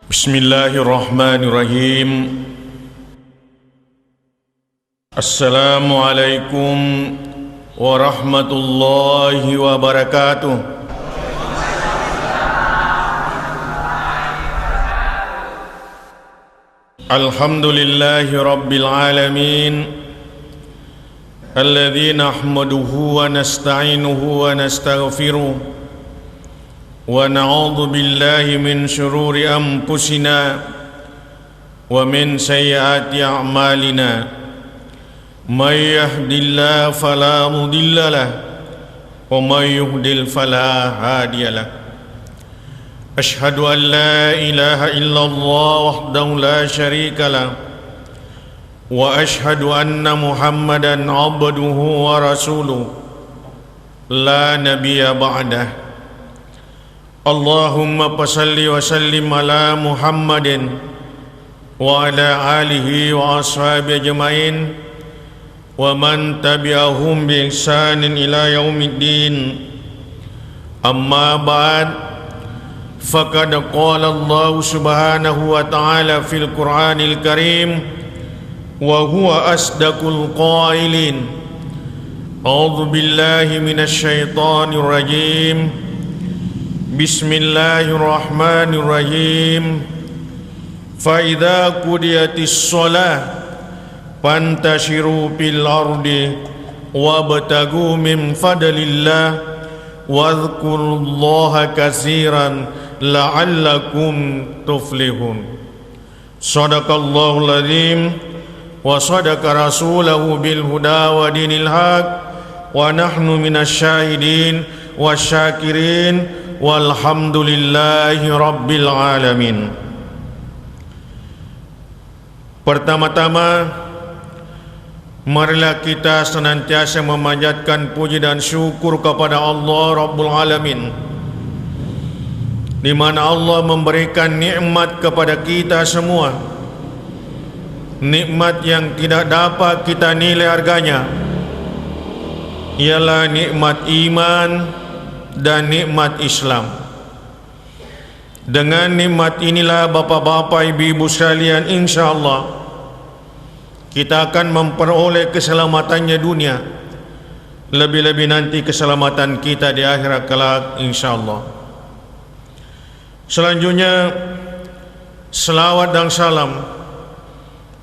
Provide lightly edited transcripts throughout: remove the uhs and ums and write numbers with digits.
Bismillahirrahmanirrahim. Assalamualaikum warahmatullahi wabarakatuh. Alhamdulillahi rabbil alamin, alladzi nahmaduhu wa nasta'inuhu wa nastaghfiruh wa na'udzu billahi min syururi anfusina wa min sayyiati a'malina. May yahdihillahu fala mudilla lahu wa may yudlil fala hadiya lahu. Asyhadu an la ilaha illallah wahdahu la syarika lahu wa asyhadu anna Muhammadan abduhu wa rasuluhu la nabiyya ba'dahu. Allahumma salli wa sallim ala Muhammadin wa ala alihi wa ashabihi ajma'in wa man tabi'ahum bi ihsanin ila yaumiddin. Amma ba'd, faqad qala Allah subhanahu wa ta'ala fil Qur'anil Karim wa huwa asdaqul qailin. A'udzu billahi minasy syaithanir rajim. Bismillahirrahmanirrahim. Fa idza qudiyatis shalah fantashiru fil ardi wabtagu min fadlillah wadhkurullaha katsiran la'allakum tuflihun. Shadaqallahul azim wa sadaqa rasulahu bil huda wa dinil haq wa nahnu minasyahidin wasyakirin walhamdulillahi rabbil alamin. Pertama-tama, marilah kita senantiasa memanjatkan puji dan syukur kepada Allah Rabbul Alamin, di mana Allah memberikan nikmat kepada kita semua, nikmat yang tidak dapat kita nilai harganya, ialah nikmat iman dan nikmat Islam. Dengan nikmat inilah bapa-bapa, ibu-ibu sekalian, insya-Allah kita akan memperoleh keselamatannya dunia, lebih-lebih nanti keselamatan kita di akhirat kelak, insya-Allah. Selanjutnya, selawat dan salam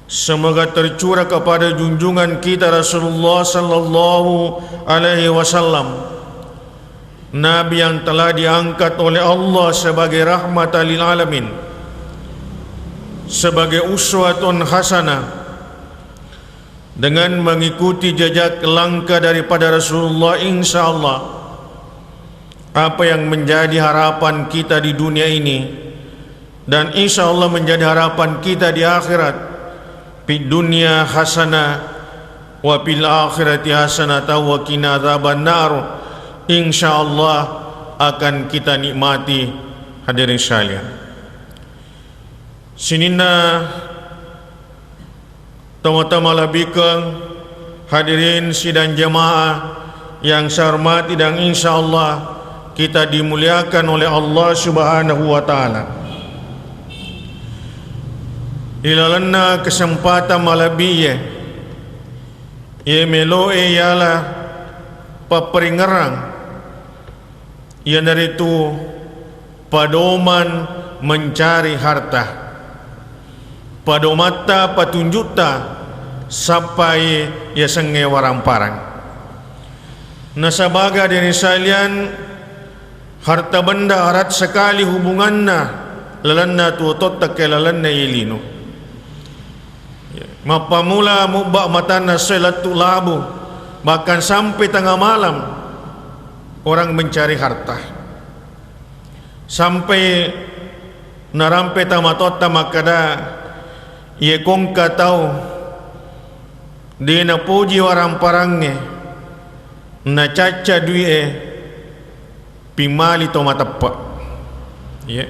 semoga tercurah kepada junjungan kita Rasulullah sallallahu alaihi wasallam, Nabi yang telah diangkat oleh Allah sebagai rahmatan lil alamin, sebagai uswatun hasanah, dengan mengikuti jejak langkah daripada Rasulullah. InsyaAllah apa yang menjadi harapan kita di dunia ini dan insyaAllah menjadi harapan kita di akhirat, fid dunya hasanah wa fil akhirati hasanah wa qina adzabannar, InsyaAllah akan kita nikmati. Hadirin sekalian, sinina tama-tama labikang hadirin sidang jemaah yang saya hormati, dan insyaAllah kita dimuliakan oleh Allah subhanahu wa ta'ala. Ilalanna kesempatan malabiye ye meloe ialah paperingerang yang dari itu padoman mencari harta, padomata patunjuta sampai ya senge warang-parang. Nasabaga dari sekalian, harta benda erat sekali hubungannya lalanna tuotot tak lalanna yelino. Mapamula mubak matana selatu labu, bahkan sampai tengah malam orang mencari harta, sampai narampe tamatota makada ye kongka tahu dia na puji warang parangnya na caca duie pimali to matappa ye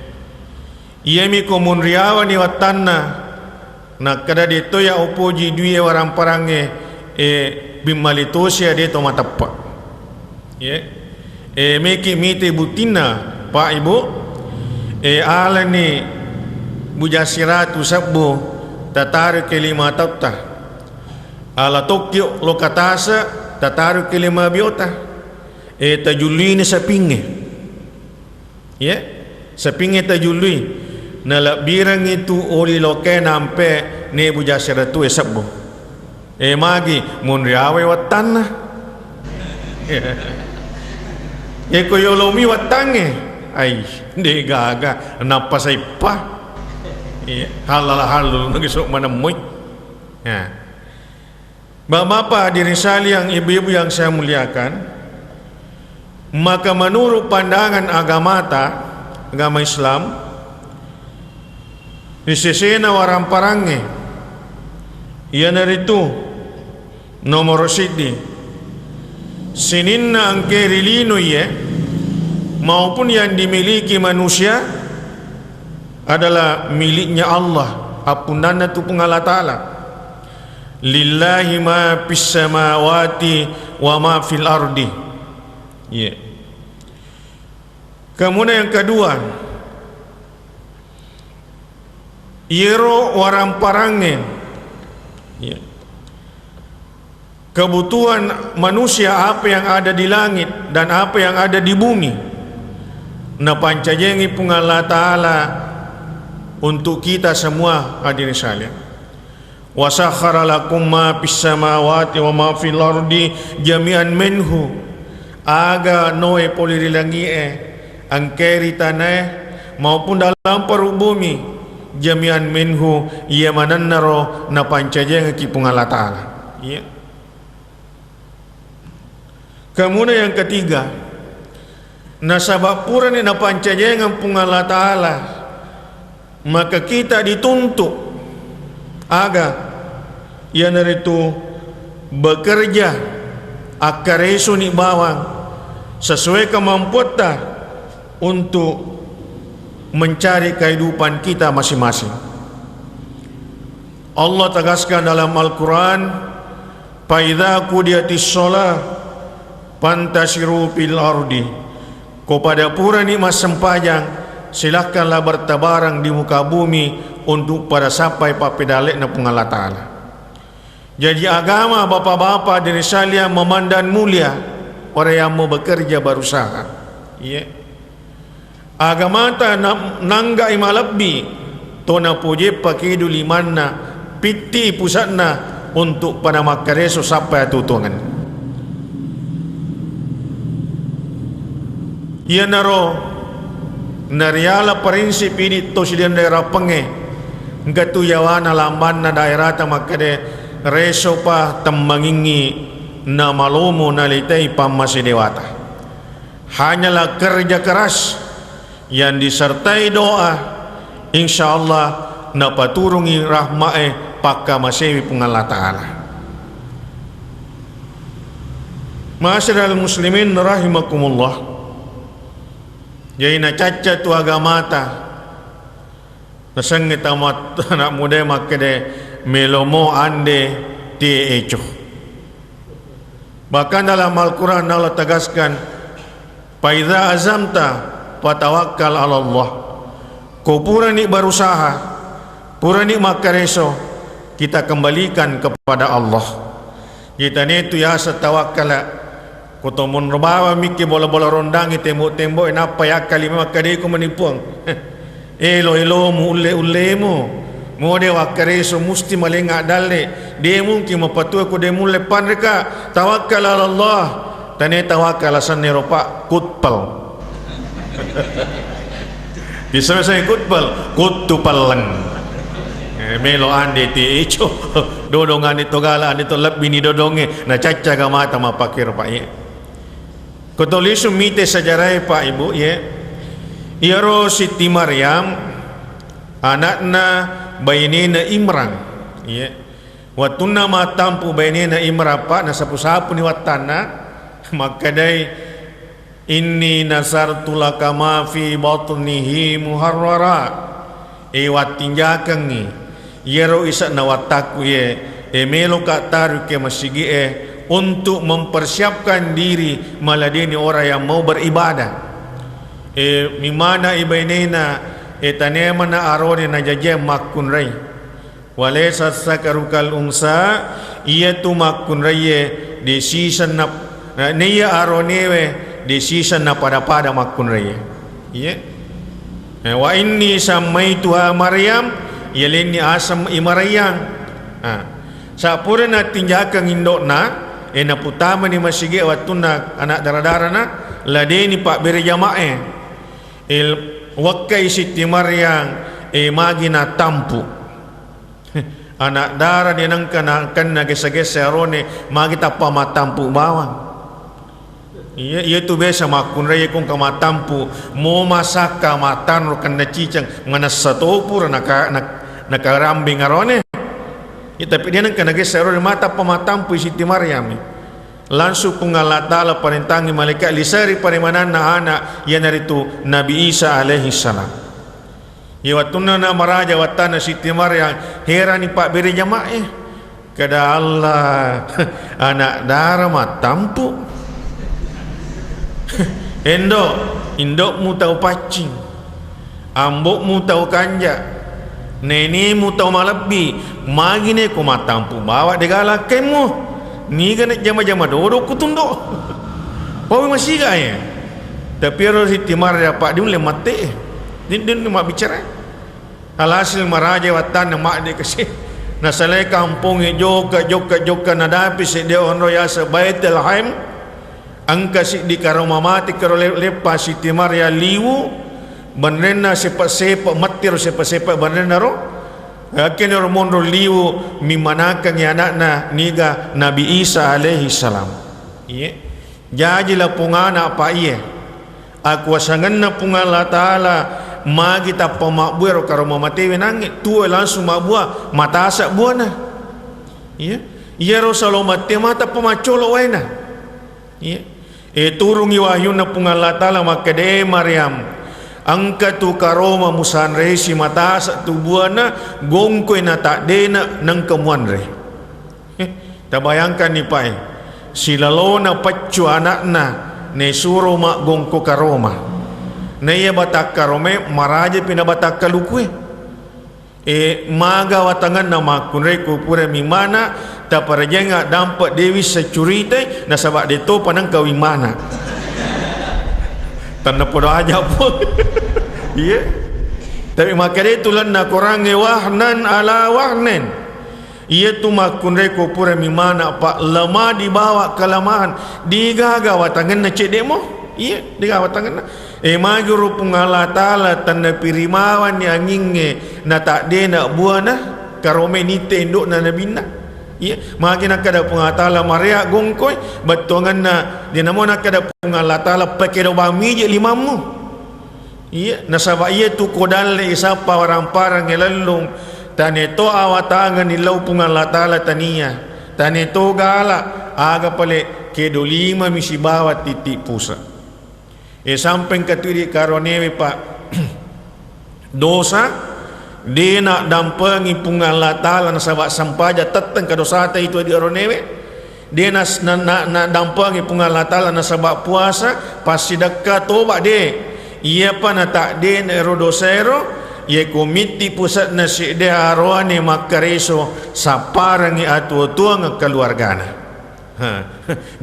ye mi komun riawa ni watanna na kada dito ya upuji duie warang parangnya pimali to sia de to matappa ye meki mite butina Pak Ibu ala ni bujasiratu sabbu tataru kelima tatta ala tokyo lokatasa tataru kelima biota tajului ni sapinge ya sapinge tajului na labirang itu oli loke nampe ne bujasiratu sabbu magi munriawe watanna koyolomi watange ay hindi gaga napasay pa halal nagisok manamoy Bapak-bapak hadirin sekalian, ibu-ibu yang saya muliakan, maka menurut pandangan agama Islam disesena warang parange iyan itu nomor sidi sininna ang kerilino maupun yang dimiliki manusia adalah miliknya Allah apunanna tu Allah Ta'ala lillahi ma fis samawati wa ma fil ardi kemudian yang kedua iro warang parange kebutuhan manusia apa yang ada di langit dan apa yang ada di bumi na pancajengi pun Allah Ta'ala untuk kita semua hadirin sekalian wa sakhara lakum ma fis samawati wa ma fil ardi jami'an minhu aga noe polirilangi angkeri tanah maupun dalam perut bumi jami'an minhu ia manannaro na pancajengi pun Allah Ta'ala kemudian yang ketiga nasabab pura ni na pancajengan pun Allah Ta'ala maka kita dituntut agar yang itu bekerja akar isu ni bawang sesuai kemampuan ta untuk mencari kehidupan kita masing-masing. Allah tegaskan dalam Al-Quran fa idza qudiyatis shalah fantasiru fil ardi kepada pura nikmat sempajang silahkanlah bertabarang di muka bumi untuk pada sampai papedalek na Allah Ta'ala. Jadi agama bapak-bapak dari sekalian memandang mulia orang yang mau bekerja berusaha agama ta nangga imalabbi tona puji pakai duli mana piti pusatna untuk pada makareso sampai tutungan naro nariala prinsip ini to sidian daerah penge ngatu yawana lamban na daerah ta makade reso pa tembangingi na malomo na litai pamasi dewata hanyalah kerja keras yang disertai doa insyaallah na paturungi rahmae pakka masewi pun Allah Ta'ala. Ma'asyiral muslimin rahimakumullah. Jadi na caca tu agama ta nasang tamat anak muda makade melomo ande ti eco. Bahkan dalam Al-Quran Allah tegaskan fa idza azamta fatawakkal 'ala Allah. Kau purani berusaha, purani makareso, kita kembalikan kepada Allah. Kita ni tu ya satawakkala kotomun robawa mikir bola-bola rondangi tembok-tembok apa ya kali makade ko manipuang elo mu ule mo de wakareso musti malenga dalle de mungkin mapatu ko de mulle panreka tawakkal ala Allah tane tawakkal sanne ropa kutpal bisa saya kutpal kutu paleng melo ande ti echo dodongan itu gala ande to lebih ni dodonge na caca ga mata mapakir pak ye kotolisum mite sejarah pak ibu ye iaro Siti Maryam anakna bainina Imran ye watuna matampu bainina Imran pak na sapu-sapu ni watana makadai inni nasartu laka ma fi batnihi muharrara watinjakan ni yero isa na wataku ye melo ka taru ke masigi untuk mempersiapkan diri maladini orang yang mau beribadah mimana ibainena etane mana arone na jaje makun rai walaysa sakarukal unsa iya tu makun rai decision na niya arone we decision na pada makun rai iya wa inni samaituha Maryam yalini asam imarayang sapura na tinjakang indokna na putama ni masige watuna anak darah-darah na ladeni pak berjamaah wakai Siti Maryam magina tampu anak darah dia nangkan na gesa-gesa rone magi tapa matampu bawang iya tu biasa makun raya kung kamatampu mo masaka matan ro kan cicang ngana satopur nakarambing arone tapi dia nangkan na gesa rone mata pamatampu Siti Maryam langsung Allah Ta'ala perintangi malaikat lisari parimanan na anak yan narito Nabi Isa alaihi salam iwatuna na maraja watana Siti Maryam heran ni pak beri jamaah kada Allah anak darah matampu indok mu tahu pacing ambok mu tahu kanja nene mu tahu malabi magine ko matampu bawa degala kemu ni kan jama-jama dodok kutundok pawi masih gaya tapi ro Siti Maryam pak dia boleh mati din mak bicara alhasil maraja watan mak dia kasih nasalai kampung joka nadapi se dia onro ya sebaitul haim angka si di karoma mati karo lepas Siti Maryam liwu banrena sepak matir sepak banrena ro akin romondo liwu mimanakan ya anakna niga Nabi Isa alaihi salam iya jajilah pungana apa iya aku wasanganna pungala Ta'ala magi tappa makbuero karo mamatewe nangit tuwe langsung makbua mata asak buana iya iya rosalo mate mata pemacolo waina iya turungi wahyuna pungala Ta'ala makade Maryam angka tu karoma musan resi mata asa tu buana gongkoy na tak dena nang kemuan re tabayangkan ni pai silalona paccu anakna ne suro mak gongko karoma ne ya batak karome maraje pina batak kalukwe maga watangan na makun re kupure mimana ta parajenga dampak dewi securite na sabak deto panang kawimana tanda podo aja pun iya tapi makanya itu lana korang wahnan ala wahnen iya tu makun reko pura mimana pak lemah dibawa kelemahan digaga watangan na cek demo iya digaga watangan na magi rupung Allah Ta'ala tanda pirimawan yang nginge na tak de nak buah na karome nite induk na nabina iya magi nak kada pung Allah Ta'ala maria gongkoy batongan na dia namo nak kada pung Allah Ta'ala pakai do bami je limamu iya nasaba iya tu kodal isapa orang parang elalung tane to awatangan ilau pung Allah Ta'ala tania tane to gala aga pale kedo lima misi bawa titik pusa sampai katuri karonewe pak dosa dia nak dampangi pung Allah Ta'ala nasaba sampaja teteng kadosata itu di aronewe dia nak dampangi pung Allah Ta'ala nasaba puasa pasti dekat tobat dia ia pa na tak de erodosero ye komiti pusat nasi de arwane makareso saparangi atu tuang keluargana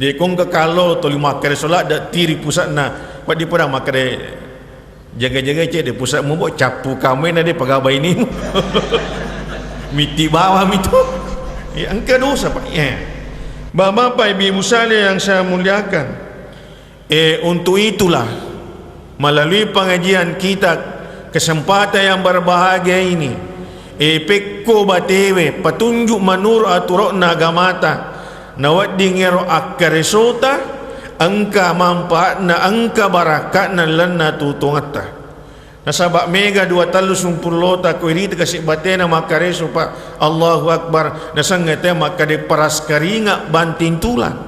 dia kong ke kalau to lima kareso la da tiri pusat na pak di pada makare jaga-jaga cek de pusat mu capu kami na de pagabai ni miti bawah itu ya angka dosa pak ya Bapak Ibu Musale yang saya muliakan untuk itulah melalui pengajian kita kesempatan yang berbahagia ini pekko batewe petunjuk manur aturokna agamata nawat dingero akkaresota angka manfaatna angka barakatna lanna tutungata nasabak mega 230 lota ko ini kasih batena makareso pak Allahu Akbar nasangate makade paraskaringa banting tulang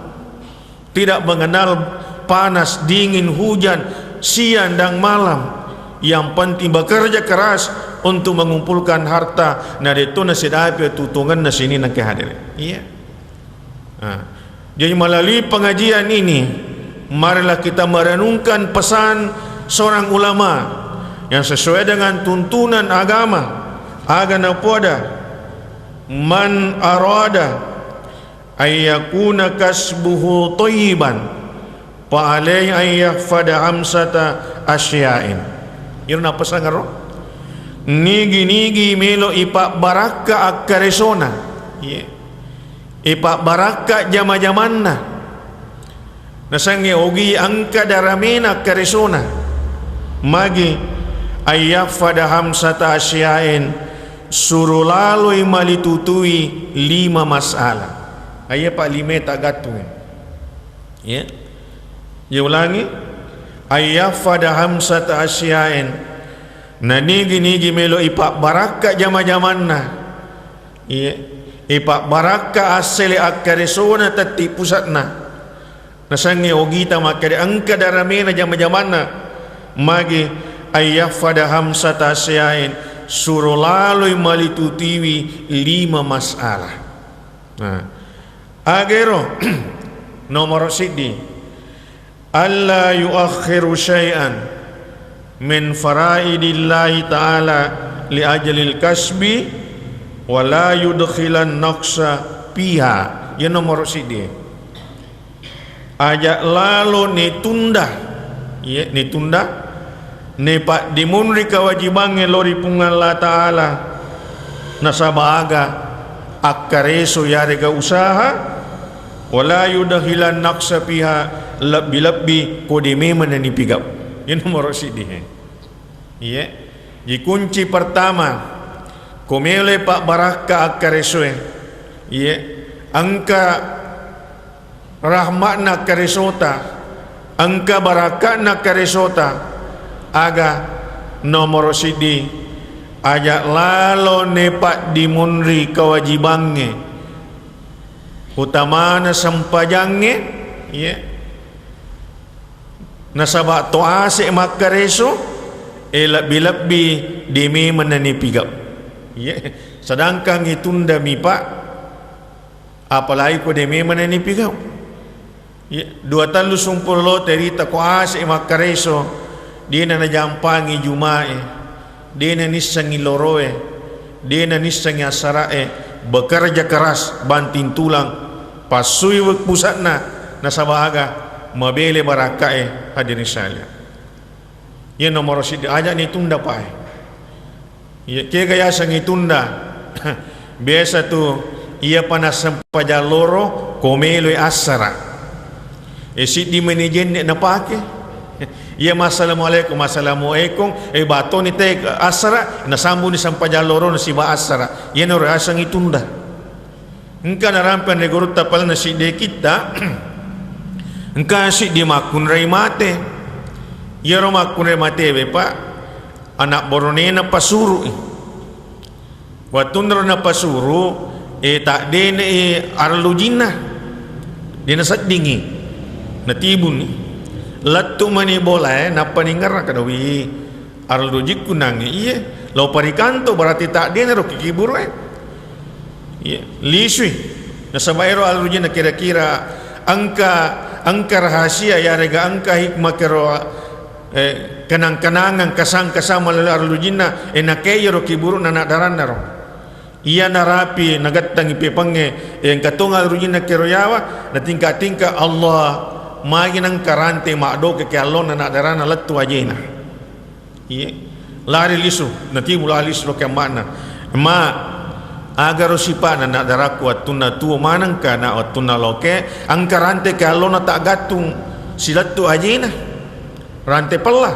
tidak mengenal panas dingin hujan siang dan malam yang penting bekerja keras untuk mengumpulkan harta na itu nasi dapat tutungan nasi ini nak hadir iya jadi melalui pengajian ini marilah kita merenungkan pesan seorang ulama yang sesuai dengan tuntunan agama agana poda man arada ayyakuna kasbuhu thayyiban fa alayhi an yahfada hamsata asya'in. Irna pasangaro nigi melo ipa baraka akaresona ipa baraka jama-jamanna nasangi ogi angka daramena akaresona magi ayyafada hamsata asya'in suruh lalu malitutui 5 masalah. Ayah pak 5 tak gatung ya. Dia ulangi ayyafada hamsata asya'in na nigi melo ipak baraka jama-jamanna ya. Ipak baraka asli akaresona tati pusatna nasangi ogita makade angka daramena jama-jamanna magi ayyafada hamsata asya'in suruh lalu malitutiwi 5 masalah. Nah, agero nomor sidi alla yuakhiru syai'an min faraidillahi ta'ala li ajalil kasbi wa la yudkhilan naqsa piha. Ya nomor sidi ajak lalu ni tunda ya ni tunda ne pak dimunri kewajibannya lori pungan Allah Ta'ala nasabaga akareso yarega usaha wala yudakhilan naqsa piha lebih kodeme menani pigap. Ini nomor sidi ya. Di kunci pertama komele pak baraka akareso ya angka rahmatna karesota angka barakatna karesota aga nomor sidi ajak lalo nepak dimunri kewajibannya utamana sampajangnya ya nasabak toase makareso lebih demi menani pigap ya. Sedangkan itunda mi pak apalagi ko demi menani pigap ya. 2 talu sumpur lo terita koase makareso dia na jampangi jumae dia na nisangi loroe dia na nisangi asarae bekerja keras banting tulang pasui wek pusatna nasabaga mabele barakae hadirin sekalian. Ya nomor sidi aja ni tunda pae ya ke gaya sangi tunda biasa tu ia panas sampaja loro komelo asara sidi manajen na pake ya assalamualaikum bato ni te asara nasambu ni sampaja loro na siba asara ya no rasang itunda engka narampan negoro tapal na si de kita engka si di makun rai mate ya ro makun rai mate be pak anak borone na pasuru watun ro na pasuru tak de ne arlujina dia na sadingi na tibun ni latu mani boleh napa ningar kadawi arlujik kunangi iya lau parikanto berarti tak dia nero kikibur iya lisui nasabairo arlujina kira-kira angka rahasia ya rega angka hikmah kero kenang-kenangan kasang-kasang melalui arlujina enakeyo ro kiburu nanak daran naro iya narapi nagatang ipepange yang katunga arlujina kero yawa na tingkat-tingkat Allah magi nang karante makdo ke kalon na darana latu ajena iya lari lisu nanti mula lisu ke mana ma agar sipa na daraku atuna tu manang kana atuna loke ang karante kalon na tak gatung silatu ajena rante pelah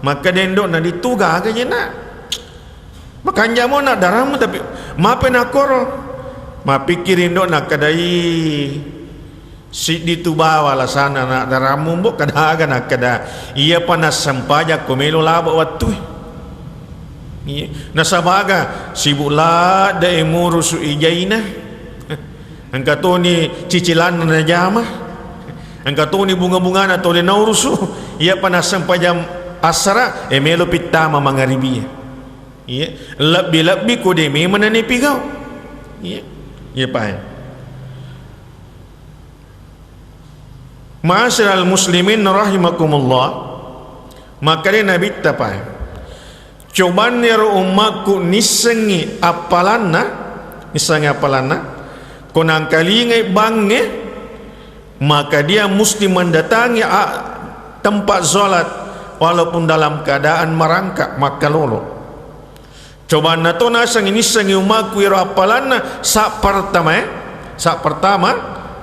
maka dendo na dituga aganya na makanya mo na daramu tapi mape na koro mapikirin do na kadai si ditu bawa la sana nak daramu mbok kada aga nak kada ia panas sampaja komelo laba watu iya nasabaga sibula da emurusu ijaina angkato ni cicilan na jama angkato ni bunga-bunga na tole naurusu ia panas sampaja asara emelo pitama mangaribi iya lebih ko de me manani pigau iya iya pa Ma'asyiral muslimin rahimakumullah maka dia Nabi tapai coban nero umakku nisengi apalana konang kalingai bange, maka dia mesti mendatangi tempat solat walaupun dalam keadaan merangkak maka lolo. Coba nato nasang ini sangi umakku iro apalana saat pertama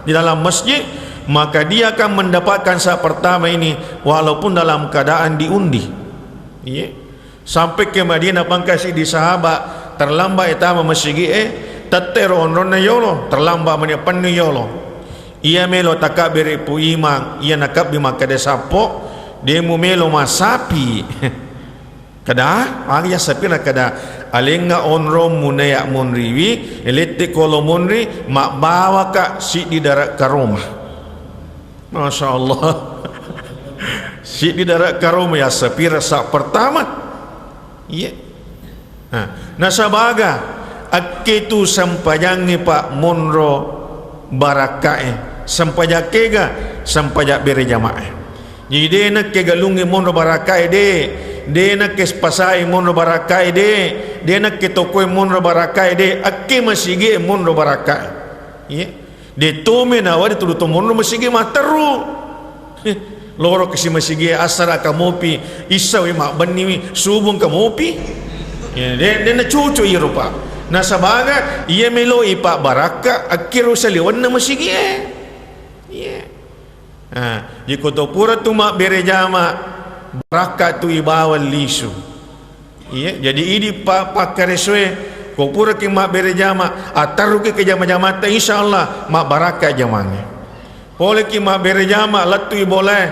di dalam masjid, maka dia akan mendapatkan saat pertama ini walaupun dalam keadaan diundi. Iya. Sampai ke Madinah pangkasi di sahabat terlambat etama masjid tetero onrona yolo terlambat menyapan yolo. Ia melo takak beripu imang, ia nakap bima kada sapo, dia mu melo masapi. Kada, ya sapi nak kada. Alenga onro munaya munriwi, elete kolo munri mak bawa ka si di darat ke rumah. Masya Allah. Si di darat ke rumah ya sapi rasa pertama. Iya. Nasabaga akitu sampajangi Pak Monro barakae sampajak kega sampajak bere jamaah. Jadi dia nak kegalungi Monro barakae dia nak kespasai Monro barakae dia nak ketokoi Monro barakae akke masige Monro barakae. Iya. De tome na wadi tudu to Monro masige mataru. Loro kasi masige asara kamopi isawi mak baniwi subung kamopi. Ya, dia na cucu iya rupa. Nasabaga ia melo ipa baraka akiru saliwan na masigi iya. Jika to pura tu mak berejama baraka tu ibawal lisu. Iya, jadi ini pak kareswe ko pura ki mak berejama ataru ke jama-jama ta insyaallah mak baraka jamane. Boleh ki mak berejama latu boleh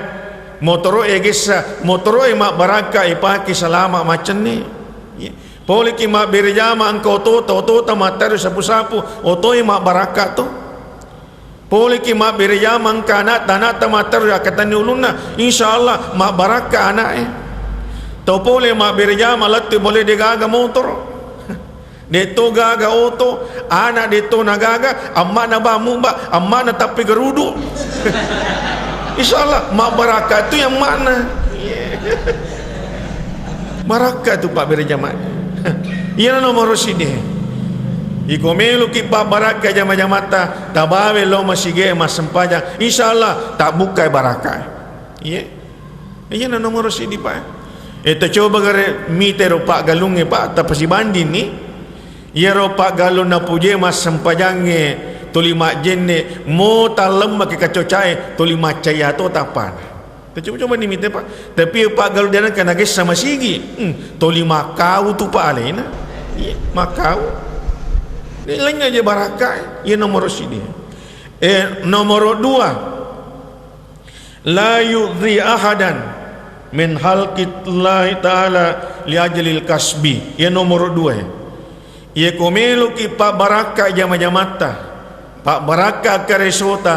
motoro egesa motoro mak baraka ipaki selama macam ni. Iya. Boleh ki mak berjama engkau to mataru sapu-sapu otoi mak barakat tu. Boleh ki mak berjama engkau anak tanah mataru akatan ulunna insyaallah mak barakat anak to boleh mak berjama latu boleh digaga motor. Deto gaga oto anak deto nagaga amma na bamu ba amma na tapi gerudu. Insyaallah mak barakat tu yang mana? Barakat tu Pak berjama. Ia nomor sini. Ikomelo ki Pak baraka jama-jamata tabawe lo masige mas sempajang insyaallah tak bukai baraka. Iya. Ia nomor sini Pak. Eta coba gare mitero Pak galunge Pak tapasi bandin ni. Ia ro Pak galun na puje mas sempajange tulima jenne mo talem ke kacocai tulima caya to tapan. Coba ni minta Pak. Tapi Pak galu dia nak nagis sama sigi. Toli makau tu Pak alena. Iya, makau. Ni lain aja barakah. Ia nomor sini. Nomor 2. La yudhi ahadan min halqillahi ta'ala li ajlil kasbi. Ia nomor 2. Ia komelo ki Pak barakah jama-jamata. Pak barakah karesota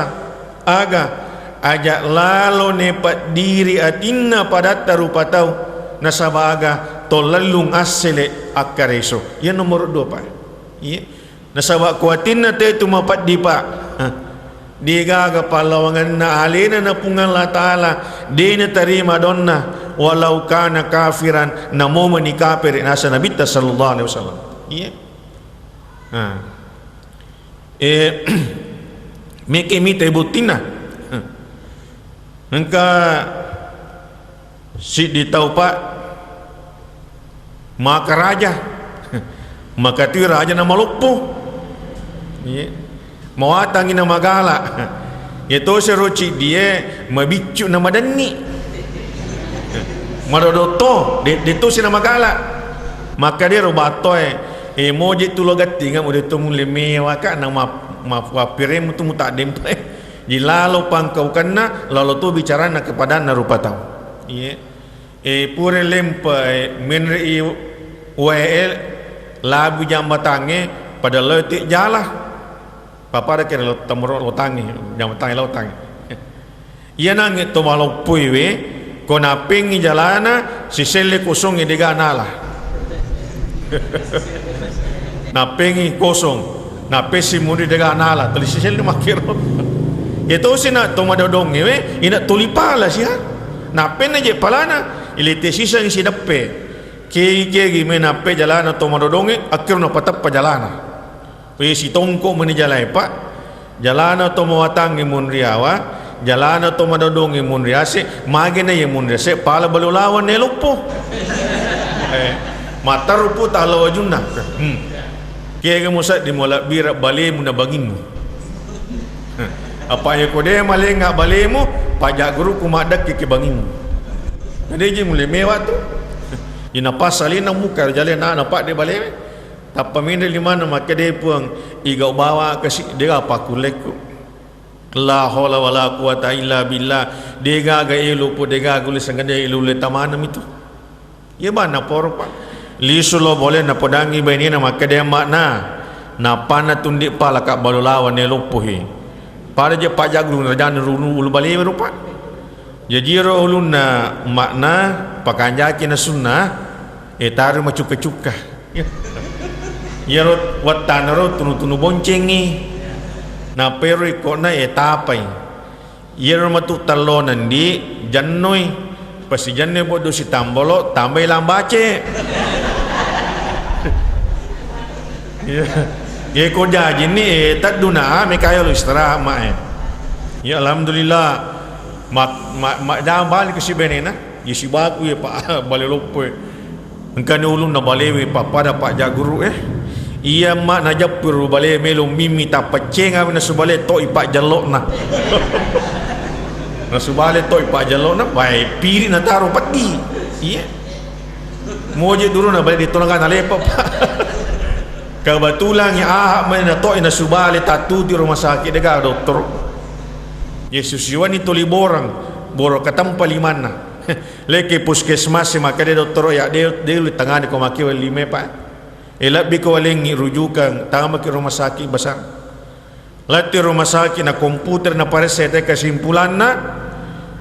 aga ajak lalu nepat diri atinna pada tarupa tau nasabaga to lalung asele akareso. Ya nomor 2 Pak. Ya. Nasabak kuatinna te tu mapat di Pak. Dia ga palawangan na alena na pungan la taala dina tarima donna walau kana kafiran namo mani kafir nasa nabi sallallahu alaihi wasallam. Ya. Meke mite butina. Engka si ditau Pak maka raja maka tu raja nama lupu mau atangi nama gala itu seroci dia mabicu nama dani madodoto itu si nama gala maka dia robato moje tu logati ngam udah tu mulai mewaka nama mafwapirem tu mutadem tu Jilalo pangkau kena lalu tu bicara nak kepada narupa tahu. Iya. Pure lempa menri wel labu jambatange pada letik jalah. Papa ada kena lo tamro lo tangi jambatange lo tangi. Iya nang to malau puiwe kona pengi jalana si sele kosong di ganala. Na pengi kosong na pesi muri de ganala tali si sele makiro. Itu sina toma dodong ina tulipala siya. Na pena je palana ilite sisa si dape. kegi menape jalan atau madodonge akhirnya patap pajalana si tongko meni jalai pak jalan atau mawatangi mun riawa jalan atau madodonge mun riase magena ye mun riase pala balulawan ne lupo mata rupu talo ajunna kegi musa dimula bira bale mun banginmu apa ya kode male ngak bale mu pajak guru kumadak ke banginmu ada je mulai mewah tu ina pasalina muka jalan nampak dia balik tapi minda di mana maka dia puang igau bawa ke dia apa kuleku la haula wala quwata illa billah dia ga ilu pu dia ga gule sangade ilu le tamanam itu ya mana porpa li sulo boleh na podangi benina maka dia makna na pana tundik pala ka balulawan ne lupuhi pada je pak jagru rajan runu ulu balik rupa jadi ulunna makna pakanjaki na sunnah taru macuka-cuka ya rot watan rot tunu boncengi na pero ikona tapai ya matu talonan di jannoi pasti janne bodo si tambolo tambay lambace ya ko jaji ni taduna me kayo istirahat ma ya alhamdulillah mak jangan balik ke si benena ya si baku ya pak balik lupa engkau ni ulun na balewe papa da pak jaguru iya mak na japur bale melo mimi ta pacenga na subale to ipak jalok na na subale to ipak jalok na bai piri na taruh pati iya moje dulu na bale ditolongan ale papa kebetulan ya ahak mana to ina subale tatu di rumah sakit dekat dokter Yesus Yuan itu liborang boro katam palimana leke puskesmas maka dia doktor ya dia di tengah di komaki lime pak elak bi ko lengi rujukan tama ke rumah sakit besar lati rumah sakit na komputer na pare sete kesimpulan na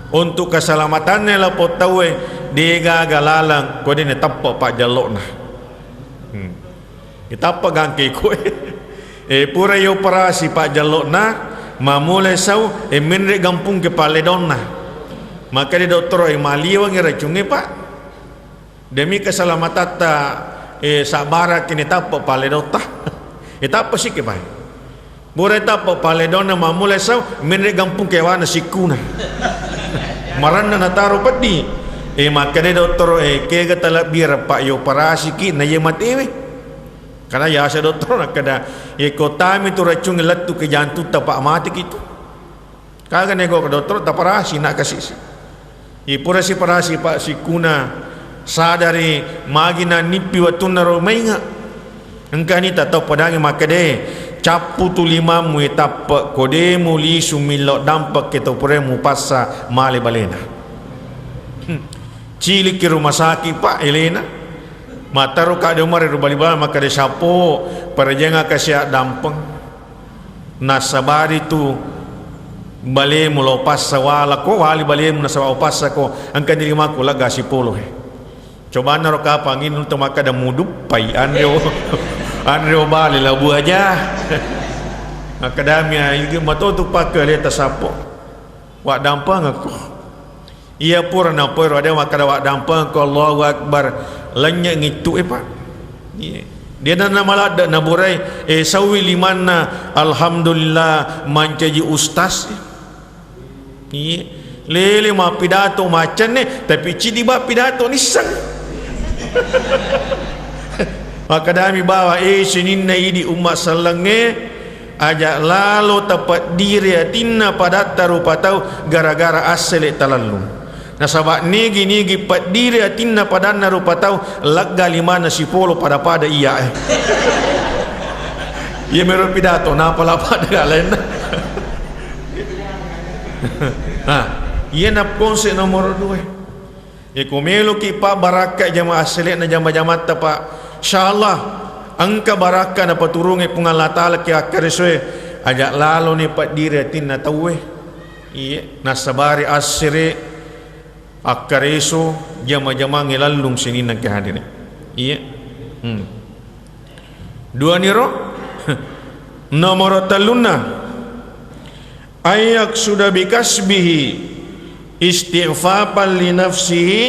untuk keselamatannya la potawe dia galalang ko dia tappa pak jalok na itappa gangke ko pura yo operasi pak jalok na mamule sau minre gampung ke paledonna maka dia doktor maliwa ngira cungi pak demi keselamatan ta sabara kini tapa paledota itapa sih ke pak bore tapa paledonna mamule sau minre gampung ke wana sikuna marana na taro padi maka dia doktor ke gatala biar pak yo operasi ki na ye mati karena ya saya doktor nak kada kotami tu racun latu ke jantung tapak mati gitu kagak nego ke doktor tak parasi nak kasih pura si parasi pak si kuna sadari magina nipi watuna romainga engkau ni tak tahu padangi maka deh capu tu lima mu tapak kode muli sumilok dampak kita pura mu pasa male balena cilik ke rumah sakit pak Elena mataru ka de umar rubali-bali maka de sapo parajenga kasya dampeng nasabari tu bale mulopas sawala ko wali bale munasawa opas ko angka diri mako laga si polo coba naro ka pangin untuk maka da mudup pai anreo bali labu aja akademia yugi mato tu pakai leta sapo wa dampeng aku ia pura na pura ada maka wak dampang ko Allahu akbar lanya ngitu pak dia dan nama lada na burai sawi limanna alhamdulillah mancaji ustaz lele ma pidato macan tapi cidi ba pidato nisang maka dami bawa sininna idi umat salange ajak lalu tepat diri atinna pada tarupa tahu gara-gara asli talalum nasabak nigi pat diri atinna padanna rupa tau lagga limana si polo pada iya ia meru pidato napa la pada lain ia nap konse nomor 2 komelo ki pa baraka jamaah asli na jamaah ta pak insyaallah angka baraka na paturungi pungalla taala ki akareswe ajak lalu ni pat diri atinna tawe iya nasabari asri akareso jama-jama ngelalung sini nak kehadiran iya dua niro nomor taluna ayak sudah bikasbihi istighfafan li nafsihi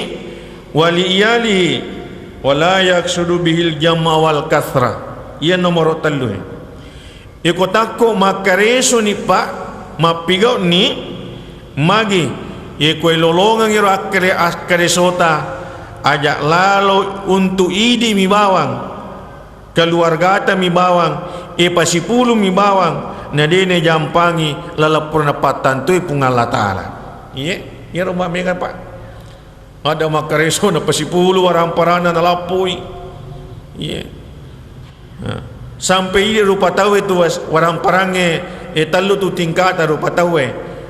wa li iyalihi wala yaksudu bihil jam'a wal kathra. Ia nomor 3. Iko tako makareso ni pak mapigau ni magi iko lolongan iro akare sota ajak lalu untuk idi mi bawang keluarga ta mi bawang pasipulu mi bawang na dene jampangi lalapur na patantoy pung Allah Ta'ala. Iya rumah mega pak ada makareso na pasipulu warang parana na lapoy. Iya sampai ini rupa tahu itu warang parange talu tu tingkat rupa tahu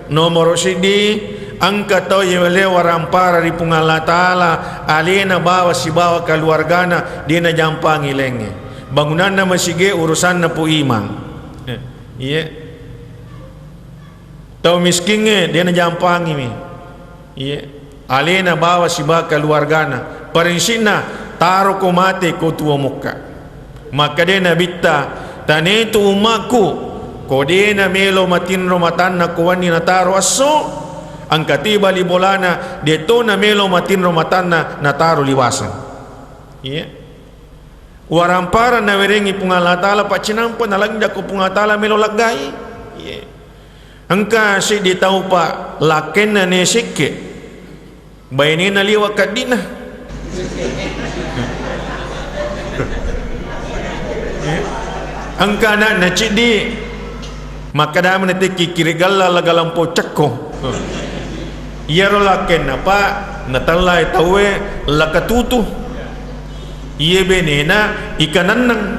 nomor sidi angka tahu ye warang para di pung Allah Ta'ala alena bawa si bawa keluargana dia na jampangi lenge bangunan na masige urusan na pu imang. Iya tahu miskinnya dia na jampangi mi. Iya alena bawa si bawa keluargana parinsina taruh ko mate ko tuwa muka maka dia na bitta tanetu umaku ko dia na melo matinro matanna kuwani na taro aso ang katiba libolana dito na melo matinro matanna na taro liwasan. Iya warang para na werengi pung Allah Ta'ala pacinampo na langda ko pung Allah Ta'ala melo lagay. Iya angka si di tahu pa laken na nesike bayani na liwa kadina. Angka nak cidi maka dah meneti kikirigalla lagalampo cekko yero laken apa natalai tawe lakatutu iye benena ikanannang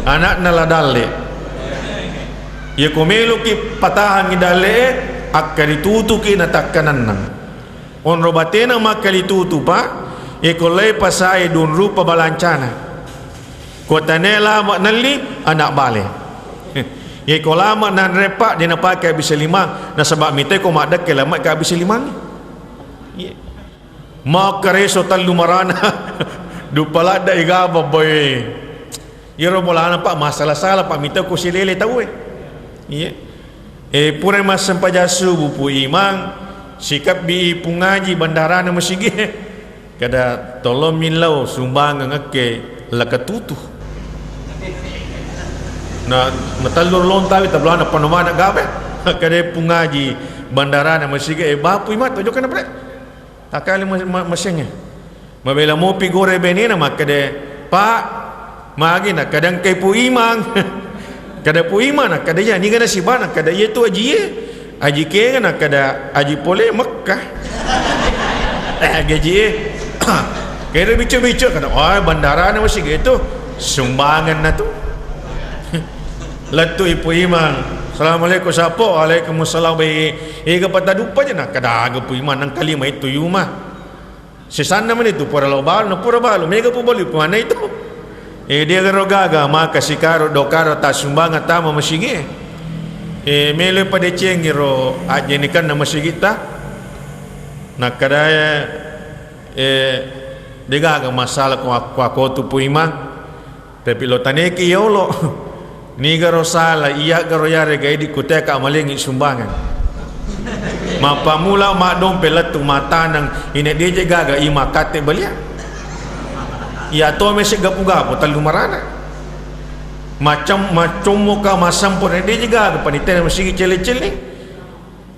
anak naladalle ye komelo ki patahan ngidale akkari tutu ki natakkanannang on robatena makali tutu pa e kolai pasai dun rupa balancana kota nela mak nali anak bale ye ko lama nan repak dia nak pakai bisa limang na sebab mite ko mak dak lama ka bisa limang ye mak kareso talu marana dupala da igaba boy yero molana pak masalah salah pak mite ko silele tahu ye pure mas sempajasu bupu imang sikap bi pungaji bandarana masige kada tolong milau sumbang ngake lakatutu na matalur lontawi tablana panomana gabe kade pungaji bandarana masige bapu imat tojo kana pre takali masenge mabela mo pigore benena makade pak magi na kadang kay pu imang kada pu imang kada ya ni kana sibana kada yetu aji ke kana kada aji pole Mekkah gaji kaya bicu-bicu kana oh bandarana masige itu sumbangan na tu latu ipu imang assalamualaikum sapo waalaikumsalam bayi kapata dupa je nak kadaga pu imang nang kalima itu yuma sesana man itu pura lobal no pura balo mega pu bali pu mana itu dia garogaga maka sikaro dokaro ta sumbangan tama masige mele pada cengiro ajenikan na masigita nak kadaya degaga masalah ko tu pu imang tapi lo taneki yolo ni garo sala iya garo yare gaidi kuteka malengi sumbangan mapamula mak dompet tu matanang ini dia je gaga ima kate belia ya to mesek gapu-gapu talu marana macam muka masam pun dia je gaga panitera masih cele-cele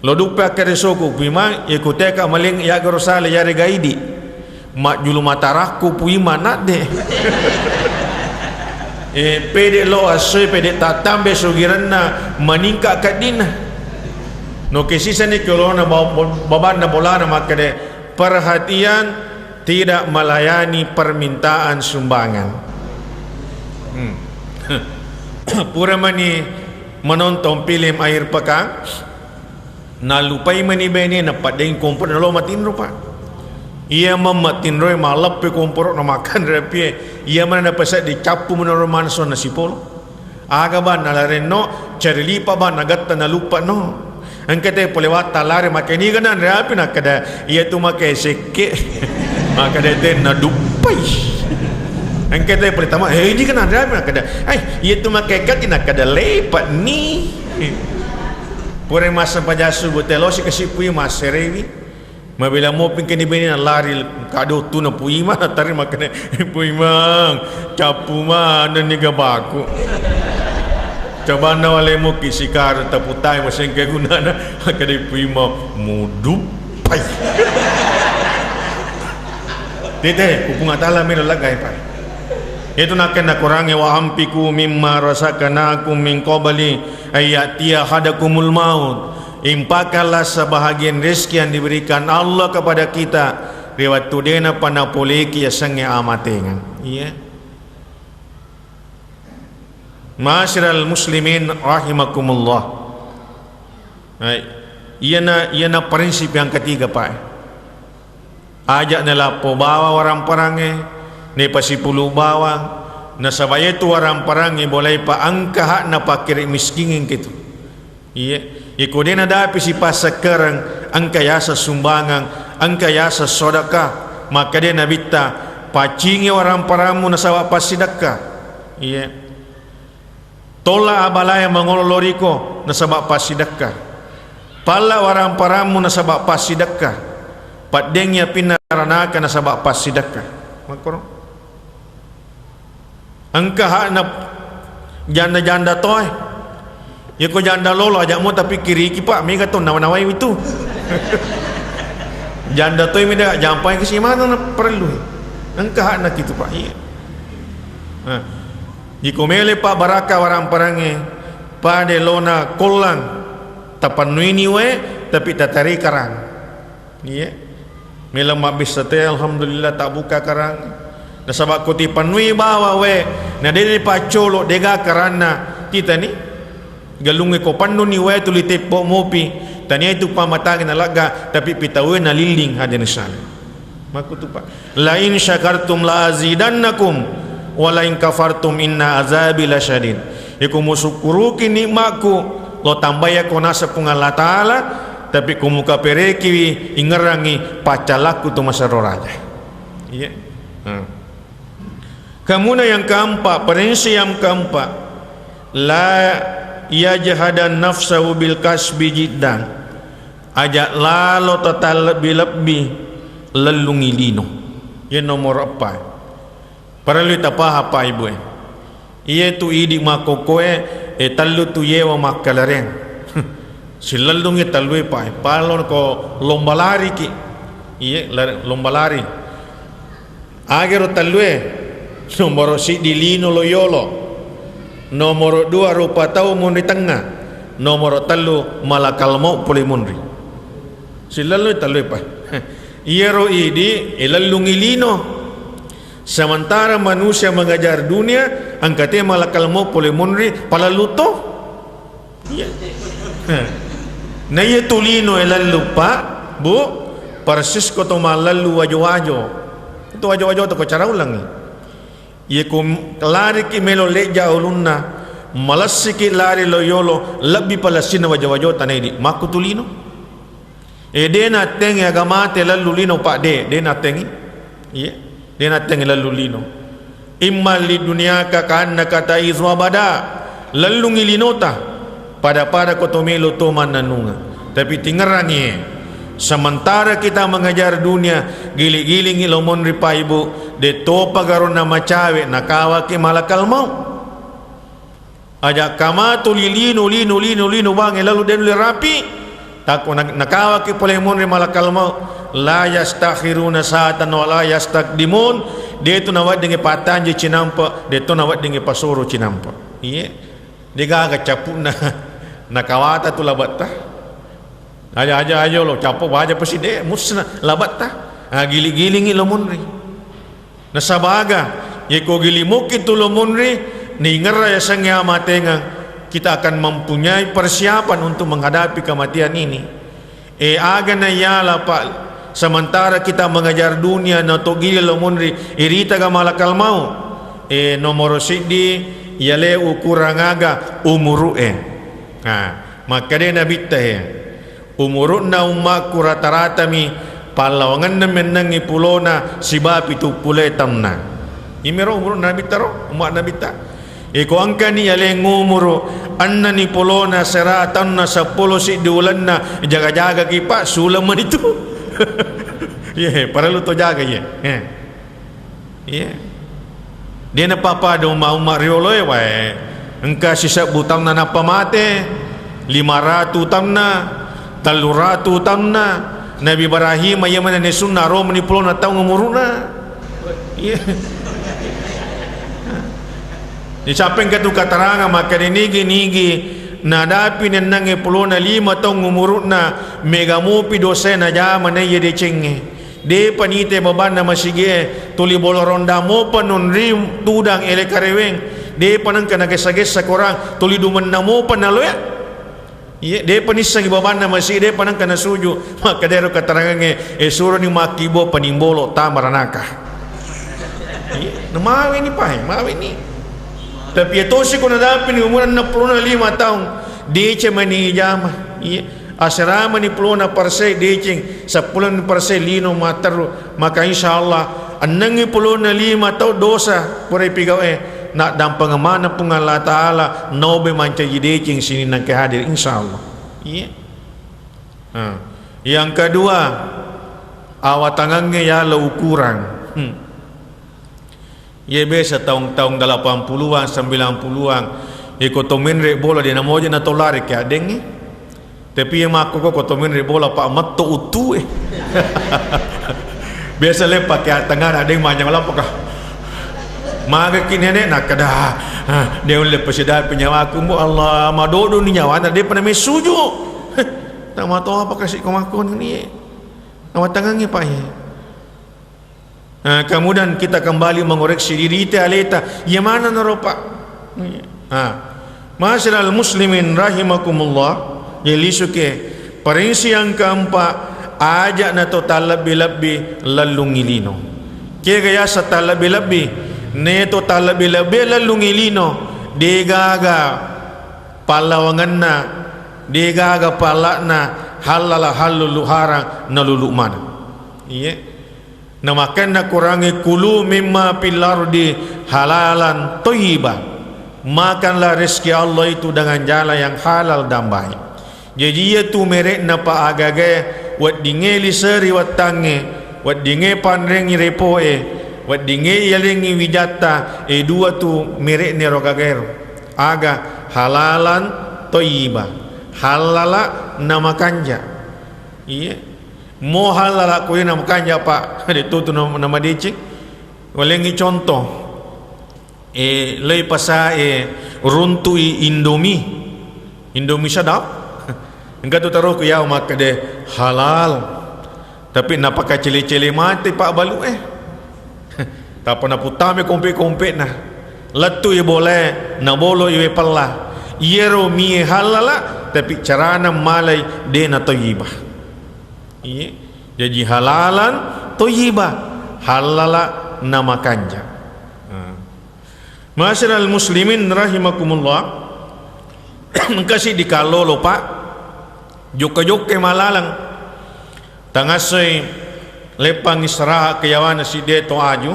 lo dupa kare soku pima ikuteka maleng ya garo sala yare gaidi mak julu mataraku puima nak de pede lo asoy pede tatambe sugiranna maningka kadina no kesisa ni kolona baban na bolana makade perhatian tidak melayani permintaan sumbangan pura mani menonton film akhir pekan na lupai mani beni na padeng kompor na lo matin rupa ia mamatin roy malap pe kompor na makan repie ia mana pasal dicapu menoro manso na sipolo aga ban na reno cerlipa ban nagatta na lupa no angkate polewat talare makani ganan rapi na kada ia tu make sekke makade ten na dupai angkate pertama ini ganan rapi na kada ia tu make kat na kada lepat ni pure masa pajasu butelo si kasipui maserewi Mabila mo pingkini bini na lari kado tu na puima tari makane puimang capu mana ni gabaku. Coba na wale mo kisikar taputai masing ke guna na kade puima mudup pai. Tete kupung atala mira lagay pa. Itu nak kena kurangi wa ampiku mimma rasakanakum min qabli ayatia hadakumul maut. Impakanlah sebahagian rezeki yang diberikan Allah kepada kita lewat tudena panapoleki ya sange amatengan. Iya. Ma'asyiral muslimin rahimakumullah. Iana prinsip yang ketiga Pak. Ajak nela po bawa orang perangai ne pasipulu bawa na sabaya tu orang perangai boleh pa angka hak na pakir miskin gitu. Iya. Ikudin ada api si pas sekarang angka yasa sumbangan, angka yasa sodakah, maka dia nabita pacingi orang paramu nasawa pas sidakah. Iya. Tola abalaya mangoloriko nasaba pas sidakah. Pala orang paramu nasaba pas sidakah. Padengnya pinaranaka nasaba pas sidakah. Makro. Angka hak na janda-janda toy. Ya kau janda lolo ajak mu tapi kiri kipak mi kata nawai itu. Janda tu mi dak jampai ke si mana nak perlu. Engkah nak itu Pak. Iya. Ha. Jika mele Pak baraka warang parange pade lona kolang tapanui ni we tapi tatari karang. Iya. Mela mabis sate alhamdulillah tak buka karang. Na sabab ko ti panui bawa we. Na dele pacolo dega karana kita ni galungi ko pandu ni wa tu litepo mopi tanya itu pamatagin alaga tapi pitawe na liling hada nisal maku tu Pak la in syakartum la azidannakum wa la in kafartum inna azabi lasyadid iku musyukuruki nikmatku lo tambaya ko nasa pung Allah taala tapi kumuka pereki ingerangi pacalaku tu masarorada iya kamuna yang keempat prinsip yang keempat la ia jahadan nafsahu bil kasbi jiddan ajak lalo total lebih lelungi lino ia nomor apa perlu tapah apa ibu ia tu idi makokoe talu tu ye wa makalaren silalungi talwe pa palon ko lomba lari ki iya lomba lari agero talwe nomor si di lino loyolo nomor 2 rupa tahu munri tengah nomor 3 malakal maut boleh munri silalu talwe pa iero idi ilalungi lino sementara manusia mengajar dunia angkatnya malakal maut boleh munri pala luto iya na iya tulino ilalu pa bu persis ko to malalu wajo-wajo itu wajo-wajo to ko cara ulangi ye kum lari ki melo leja ulunna malasiki lari loyolo lebih palasina wajah-wajah tanai di maku tulino dena tengi agamate lalu lino Pak de dena tengi iya dena tengi lalu lino imma li dunia ka kana kata izwa bada lalu ngilinota pada kotomelo to mananunga tapi tingerangi sementara kita mengajar dunia giling-giling ilomon ripa ibu de topa garona macawe nakawa ke malakal mau aja kama tu lino bang lalu den rapi tak nakawa ke polemon ri malakal mau la yastakhiruna sa'atan wa la yastaqdimun de tu nawat dengan patanje cinampa de tu nawat dengan pasoro cinampa iya diga ga capuna nakawata tu labatta aja lo capo baja presiden musna labatta giling-gilingi lo munri nasabaga yeko gilimuki tu lo munri ni ngera ya sangya matenga kita akan mempunyai persiapan untuk menghadapi kematian ini aga na yala Pak sementara kita mengajar dunia na to gili lo munri irita ga malakal mau nomor sidi yale ukuran aga umuru maka dia nabi teh umuruna ummaku rata-rata mi palawangan na menangi pulona sibab itu pulay tamna imero umur nabi taro umat nabi ta iko angkani yale ngumuro anna ni pulona seratan na 10 si dulan na jaga-jaga ki Pak sulaman itu perlu tu jaga dia na papa do mau mariolo wae engka sisa butang na napa mate 500 tamna 300 tamna Nabi Ibrahim ayam mana ni sunnah ro meni pulo na tahu ngumuruna di sapeng katu kataranga maka nigi nadapi nenange pulo na 5 tahu ngumuruna megamupi dosena jama na ye de cenge de panite babana masige tuli bolo ronda mo panon rim tudang ele kareweng de panang kana gesa-gesa korang tuli dumen namo panalo ya de panisang babana masige de panang kana suju maka dero katarangange suro ni makibo panimbolo tamaranaka mawe ni pai mawe ni tapi ito si kuna dapi ni umuran na 65 tahun de mani jama asrama ni pulona parse decing 10 parse lino matar maka insyaallah annangi pulona 5 tau dosa pure pigawe nak dampang mana pun Allah taala nobe manca decing sini nang ke hadir insyaallah yang kedua awatangange ya lo ukuran ye biasa tahun-tahun 80-an 90-an ikotomen re bola dia namoja na tolare ke adeng tapi yang aku kok kotomen bola pak matto utu biasa lepak ke tengah ada yang manjang lah pakah maga kini nenek nak kada dia lepas sedar penyawa aku mu Allah madodo ni nyawa dia pernah mesuju tak mau tahu apa kasih komakon ni awak tangannya pak kemudian kita kembali mengoreksi diri kita aleta yang mana naropak Ma'asyiral muslimin rahimakumullah jadi suke perinsi yang keempat ajak na total lebih-lebih lalu ngilino ke gaya setal lebih-lebih ne total lebih-lebih lalu ngilino digaga palawangan na digaga palakna halala halulu harang nalulu mana namakan na kurangi kulu mimma fil ardi halalan thayyiban makanlah rezeki Allah itu dengan jalan yang halal dan baik jadi ia tu merek napa agage wat dingeli seri wat tange wat dinge panrengi repoe wat dinge yalengi wijata dua tu merek ne rogagero aga halalan thayyiban halala nama kanja mo halala ko nama kanja pak itu tu nama dicik walengi contoh lei pasa runtui Indomie sedap enggak tu taruh ke yau maka de halal tapi nak pakai cili-cili mati pak balu tak pernah putame kompe-kompe nah letu ye boleh na bolo ye pala yero mi halala tapi carana malai de na thayyibah jadi halalan thayyibah halala nama kanja Ma'asyiral muslimin rahimakumullah kasih dikalolo pak Jok-jok malalang tangasay lepang istirahat kayawan si deto aju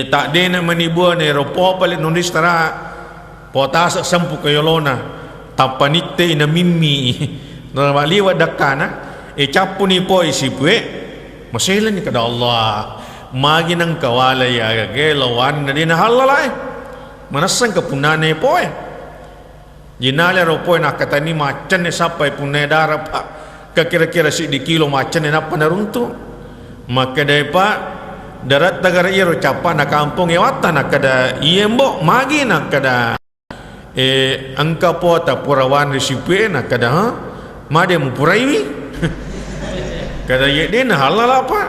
tak de na manibuan ropo palit nun istirahat potasak sampu kayolona tapanitte ina mimmi normali wadakana capu ni po isipwe masilan ni kada Allah magi nang kawalay agage lawan na din halalay manasang kapunane po jinale ropo nak kata ni macan sampai punai darah pak kira-kira si di kilo macan apa naruntu maka dai pak darat tagara iro capa na kampung ewata nak kada iembo magi nak kada angka pota purawan resipi nak kada made mupuraiwi kada ye den halal apa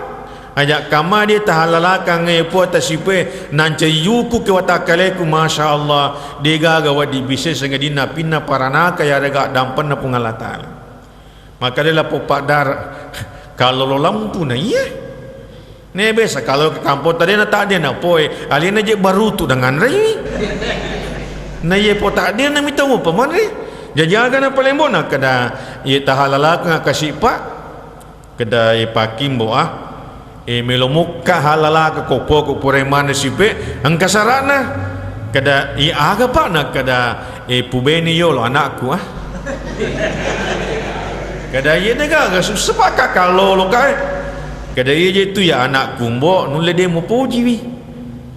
ajak kama dia tahalalakan pota sipe nanca yuku ke watakaleku masyaallah digaga wadi bisnes ngadina pinna parana kaya daga dampan na pungalata maka dia lapo padar kalau lo lampu na ne biasa kalau ke kampung tadi na tak ada na poe alina je baru tu dengan rai na ye po tak ada na mita mo paman rai jajaga na palembo na kada ye tahalalakan kasih pak kada ye pakimbo melomukka halala ka kopo ko pureman sipe ang kasarana kada aga pa na kada pubeni yolo anakku kada ye negara susah pakak kalau lo kai kada ye je tu ya anak kumbo nule dia mau puji wi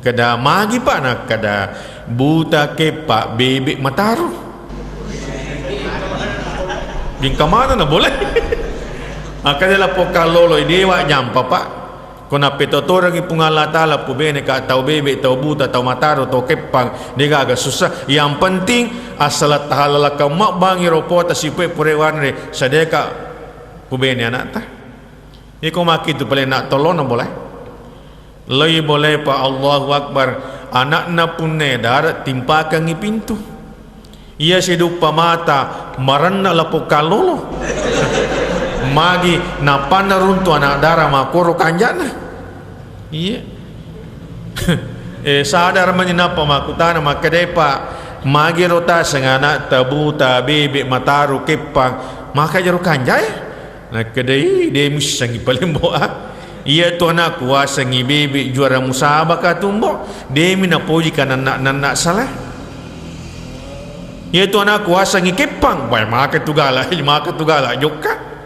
kada magi pak nak kada buta ke pak bebek mataru bingka mana na boleh kada la po kalau lo dewa nyampa pak kona petotora ngi pungala tala pu bene ka tau bebek tau buta tau mataru tau kepang dia agak susah yang penting asal tahalala ka mak bangi ropota sipe purewan re sadeka pu bene anak ta iko maki tu paling nak tolong boleh lagi boleh pak Allahu Akbar anak na punne darat timpakan ngi pintu ia sedupa mata maranna lapo kalolo magi napana runtu anak darah makoro kanjana iya sadar menyenapa makutana makadepa magi rota sengana tabuta bebek mataru kepang maka jaro kanjay nak kedai dia musangi paling boa iya tu anak kuasa ngi bebek juara musabaka tumbo dia mina poji kan anak salah iya tu anak kuasa ngi kepang bai maka tugala joka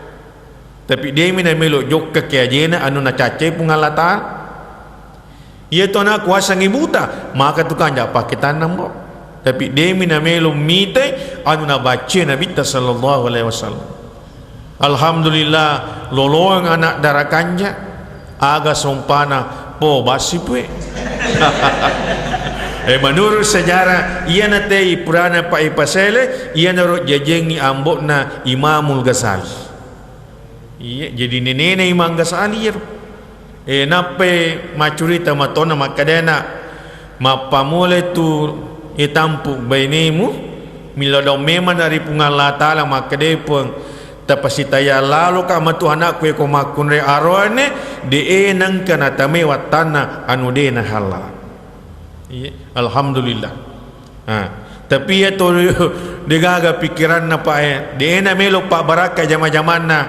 tapi dia mina melo joka ke ajena anu na cace pungalata ia tu anak kuasa ngi buta maka tu kan japa kita nambo tapi dia mina melo mite anu na baca Nabi sallallahu alaihi wasallam alhamdulillah loloang anak darah kanja aga sompana po basi pue menurut sejarah ia natei purana pa ipasele ia narot jajengi ambok na Imamul Ghazali iya jadi nenek Imam Ghazali nape macurita matona makadena mapamole tu itampuk bainemu milodong memang dari pungal ta'ala makadepung tapasitaya lalu ka matu anak kue ko makunre arone de nang kana tame watana anu de na halal iya alhamdulillah tapi ya to degaga pikiran na pa de na melo pa baraka jama-jaman na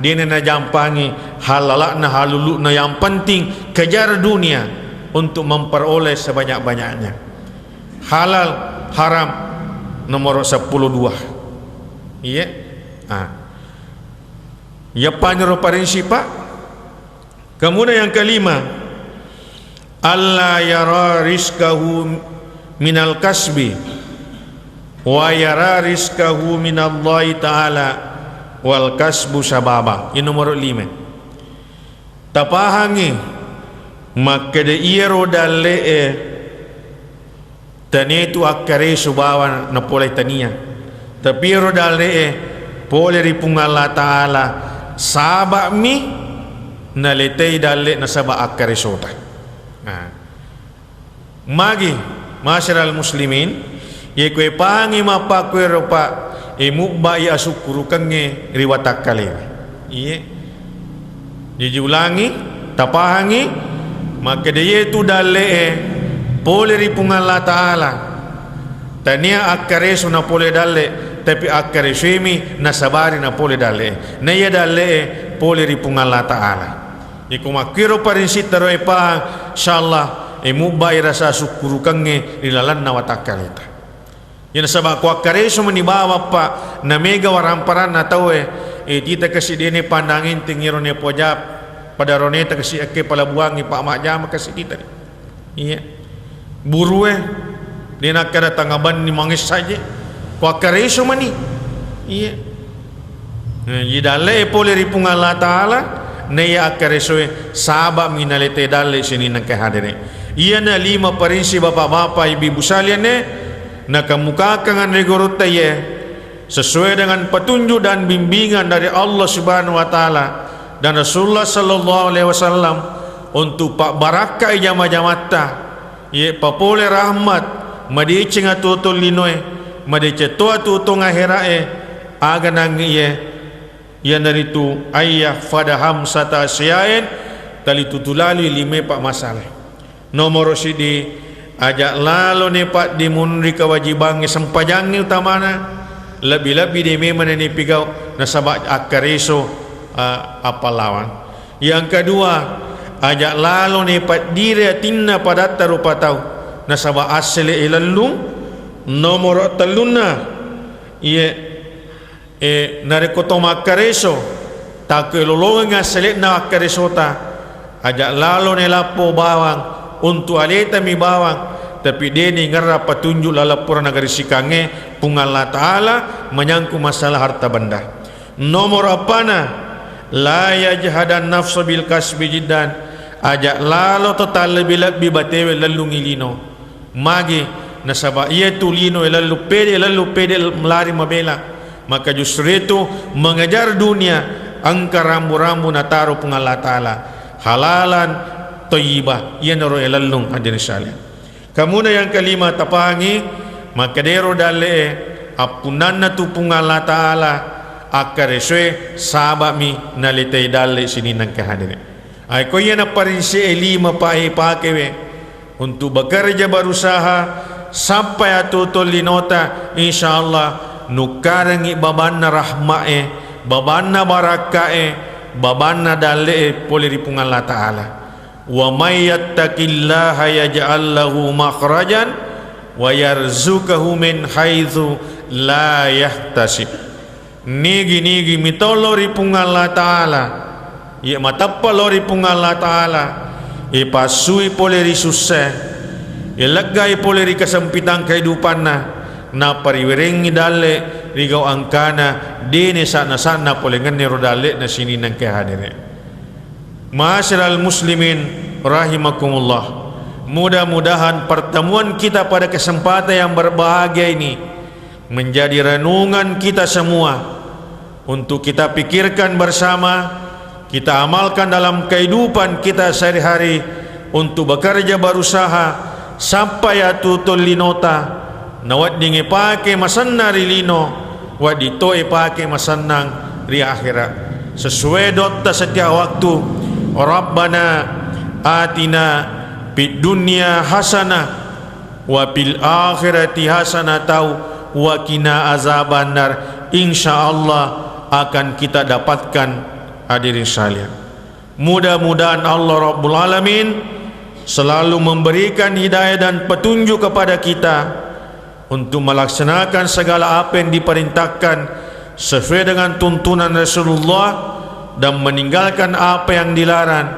dia na jampangi halala na halulu na yang penting kejar dunia untuk memperoleh sebanyak-banyaknya halal haram nomor 12 iya ya panjero parinsi pak kemudian yang kelima alla yara rizkahu minal kasbi wa yara rizkahu minallahi ta'ala wal kasbu sababa ini nomor 5 tapahangi maka de iero dalle tani tu akare subawa na pole tania tapi iero dalle pole ripung Allah ta'ala sabak mi na letei dalle na sabak akare sota magi masyaral muslimin ye kue pangi mapa kue ropa mukba ya syukuru kange riwatak kali iya jadi ulangi tapahangi maka dia itu dalle pole ripung Allah ta'ala tania akare suna pole dalle tapi akare semi nasabari na pole dalle na ya dalle pole ripung Allah ta'ala iku makiro parinsi taroe pa insyaallah mukba rasa syukuru kange rilalan na watak kali yang sebab kuak kareso menibawa pa na mega waramparan na tahu kita kasi dene pandangin tingiro ne pojap pada roneta kasi ake palabuangi pak mak jama kasi kita iya buru dia nak kada tangaban ni mangis saja kuak kareso mani iya jidale pole ripung Allah ta'ala na ya kareso sabab minalete dalle sini nang kahadere iya na 5 parinsi bapak-bapak ibu salian nak kemukakan regorota ye sesuai dengan petunjuk dan bimbingan dari Allah Subhanahu wa taala dan Rasulullah sallallahu alaihi wasallam untuk pak barakah jama-jamata ye papole rahmat madi cenga tutul linoe madi cetua tutong akhirae aga nang ye yang dari tu ayah fadaham sata asyain tali tutulali 5 pak masalah nomor sidi ajak lalu ni pak dimunri kewajibannya sempajangnya utamana lebih-lebih di memang ni pigau nasabak akareso apa lawan yang kedua ajak lalu ni pak diri tinna pada tarupa tahu nasabak asli ilalum nomor teluna ia narekoto makareso takelolongan nga selit na akaresota ajak lalo nelapo bawang untuk aleta mi bawang tapi deni ngarap petunjuk lalapura negara sikange pungal Allah Ta'ala menyangkut masalah harta benda. Nomor apana la yajhadan nafsu bil kasbi jiddan ajak lalo total lebih batewe lalu ngilino magi nasaba ia tu lino lalu pede melari mabela maka justru itu mengejar dunia angka rambu-rambu nataru pungal Allah Ta'ala halalan thayyibah ia naro lalung hadirin sekalian. Kemudian yang kelima tapangi maka dero dale apunanna tu pungal Allah Ta'ala akareswe sabami nalitay dale sini nang kehadirin ay ko yan na parinsi elima pakewe untuk bekerja berusaha sampai atutol linota insyaallah nukarangi babanna rahmae babanna barakae babanna dale poleri pungal Allah Ta'ala wa may yattaqillaha yaj'al lahu makhrajan wa yarzuqhu min haitsu la yahtasib. Nigi mitolori pungal Allah Ta'ala ia matapalori pungal Allah Ta'ala pasui poleri susah ilagai poleri kesempitan kehidupan na pariwirengi dale rigau angkana dene sana polengan rodale na sini nang kehadirin. Ma'asyiral muslimin rahimakumullah, mudah-mudahan pertemuan kita pada kesempatan yang berbahagia ini menjadi renungan kita semua untuk kita pikirkan bersama, kita amalkan dalam kehidupan kita sehari-hari untuk bekerja berusaha sampai atutul linota nawat dingi pake masanna rilino wadito pake masannang ri akhirat sesuai dotta setiap waktu. Rabbana atina fid dunya hasanah wa fil akhirati hasanah wa qina azabannar. Insyaallah akan kita dapatkan hadirin sekalian. Mudah-mudahan Allah Rabbul Alamin selalu memberikan hidayah dan petunjuk kepada kita untuk melaksanakan segala apa yang diperintahkan sesuai dengan tuntunan Rasulullah dan meninggalkan apa yang dilarang.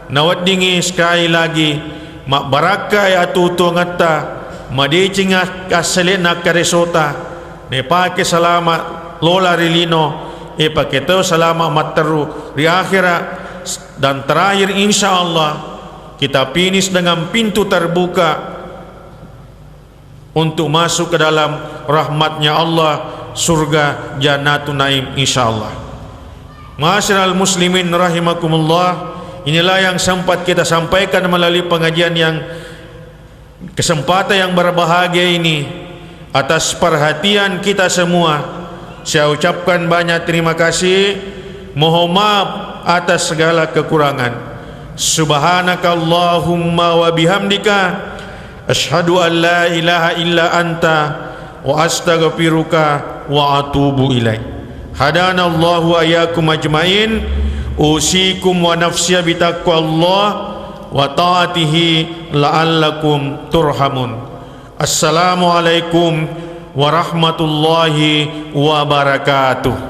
Nawat dingi sekali lagi mak barakah ya tutu ngata madicing kaselit nak karesota ne pake selamat lola rilino pake tu selamat materu di akhirat dan terakhir insyaallah kita finish dengan pintu terbuka untuk masuk ke dalam rahmatnya Allah surga Jannatun Naim insyaallah. Ma'asyiral muslimin rahimakumullah, inilah yang sempat kita sampaikan melalui pengajian yang kesempatan yang berbahagia ini. Atas perhatian kita semua saya ucapkan banyak terima kasih, mohon maaf atas segala kekurangan. Subhanakallahumma wa bihamdika asyhadu an la ilaha illa anta wa astaghfiruka wa atubu ilaik. Hadana Allahu ayyakum ajmain. Usikum wa nafsiya bitaqwallah wa ta'atihi la'allakum turhamun. Assalamualaikum warahmatullahi wabarakatuh.